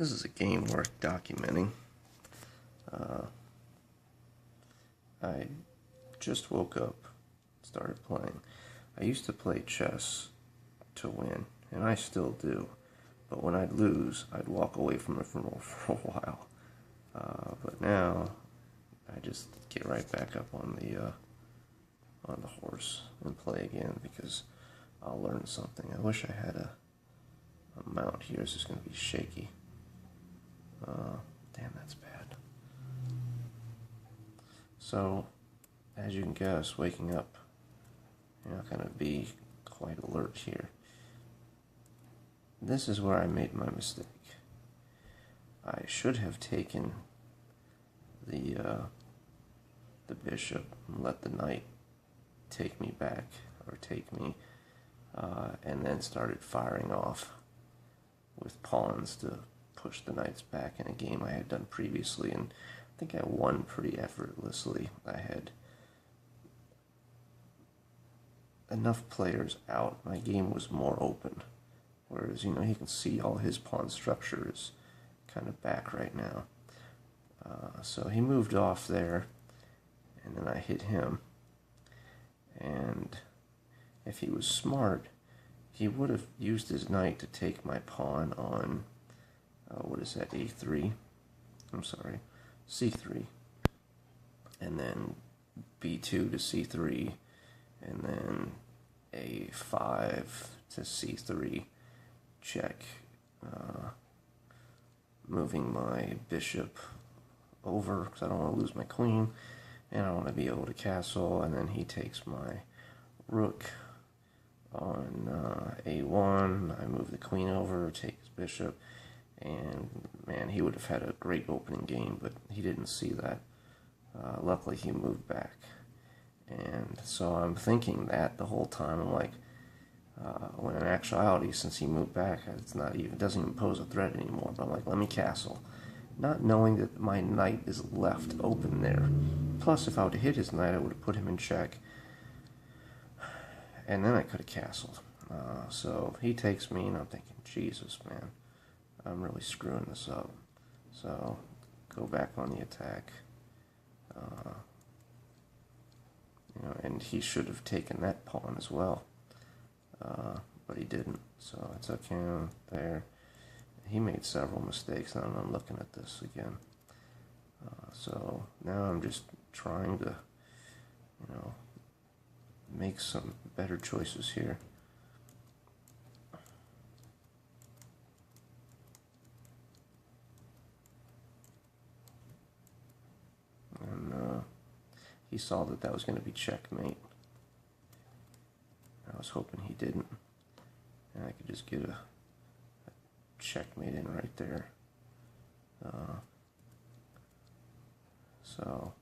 This is a game worth documenting. I just woke up, started playing. I used to play chess to win, and I still do. But when I'd lose, I'd walk away from it for a while. But now, I just get right back up on the horse and play again because I'll learn something. I wish I had a mount here. This is going to be shaky. Damn, that's bad. So, as you can guess, waking up, you're not going to be quite alert here. This is where I made my mistake. I should have taken the bishop and let the knight take me back, or take me, and then started firing off with pawns to push the knights back in a game I had done previously, and I think I won pretty effortlessly. I had enough players out. My game was more open, whereas, you can see all his pawn structure is kind of back right now. So he moved off there, and then I hit him, and if he was smart, he would have used his knight to take my pawn on, what is that, A3? I'm sorry, C3. And then B2 to C3, and then A5 to C3, check, moving my bishop over, because I don't want to lose my queen, and I want to be able to castle, and then he takes my rook on A1, I move the queen over, take his bishop, and man, he would have had a great opening game, but he didn't see that. Luckily he moved back, and so I'm thinking that the whole time. I'm like, when in actuality, since he moved back, it doesn't even pose a threat anymore, but I'm like, let me castle, not knowing that my knight is left open there. Plus, if I would have hit his knight, I would have put him in check, and then I could have castled. So he takes me, and I'm thinking, Jesus, man, I'm really screwing this up. So, go back on the attack. And he should have taken that pawn as well. But he didn't, so I took him there. He made several mistakes, and I'm looking at this again. So now I'm just trying to, make some better choices here. And he saw that was going to be checkmate. I was hoping he didn't, and I could just get a checkmate in right there. So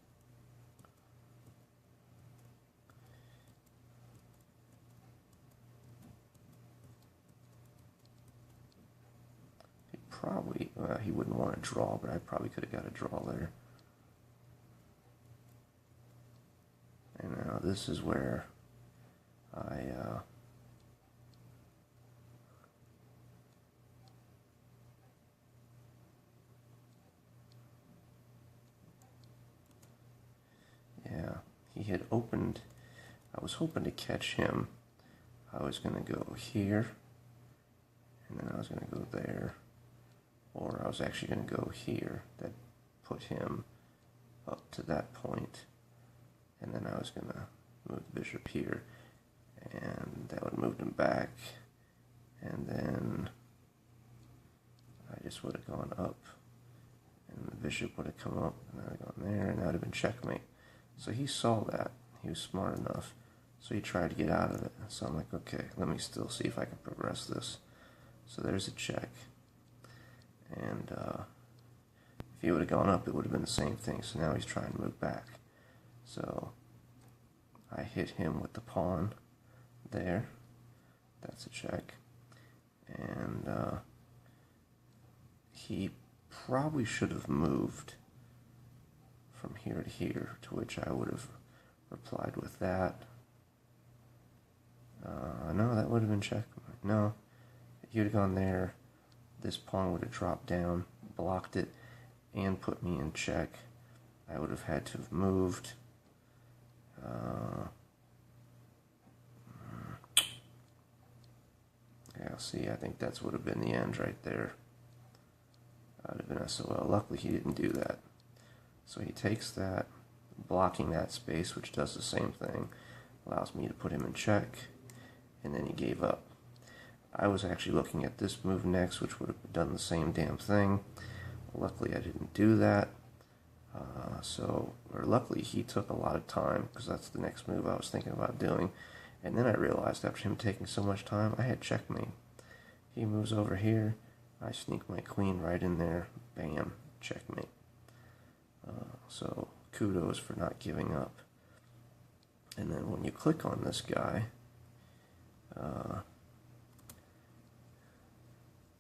he wouldn't want to draw, but I probably could have got a draw there. And now this is where he had opened. I was hoping to catch him. I was going to go here, and then I was going to go there, or I was actually going to go here. That put him up to that point, and then I was going to move the bishop here, and that would have moved him back, and then I just would have gone up, and the bishop would have come up, and I would have gone there, and that would have been checkmate. So he saw that. He was smart enough. So he tried to get out of it. So I'm like, okay, let me still see if I can progress this. So there's a check. And if he would have gone up, it would have been the same thing. So now he's trying to move back. So I hit him with the pawn there. That's a check. And he probably should have moved from here to here, to which I would have replied with that. No, that would have been checkmate. No, he would have gone there, this pawn would have dropped down, blocked it, and put me in check. I would have had to have moved. Yeah, see, I think that's would have been the end right there. I'd have been SOL. Luckily, he didn't do that. So he takes that, blocking that space, which does the same thing, allows me to put him in check, and then he gave up. I was actually looking at this move next, which would have done the same damn thing. Luckily, I didn't do that. Luckily, he took a lot of time, because that's the next move I was thinking about doing. And then I realized, after him taking so much time, I had checkmate. He moves over here, I sneak my queen right in there, bam, checkmate. So kudos for not giving up. And then when you click on this guy,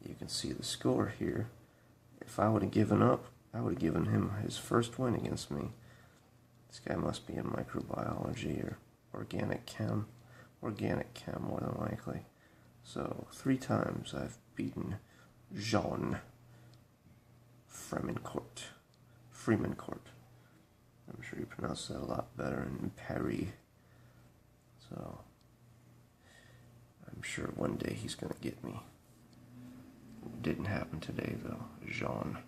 you can see the score here. If I would have given up, I would have given him his first win against me. This guy must be in microbiology or organic chem. Organic chem, more than likely. So 3 times I've beaten Jean Fremencourt. I'm sure you pronounce that a lot better in Paris. So I'm sure one day he's going to get me. It didn't happen today, though. Jean.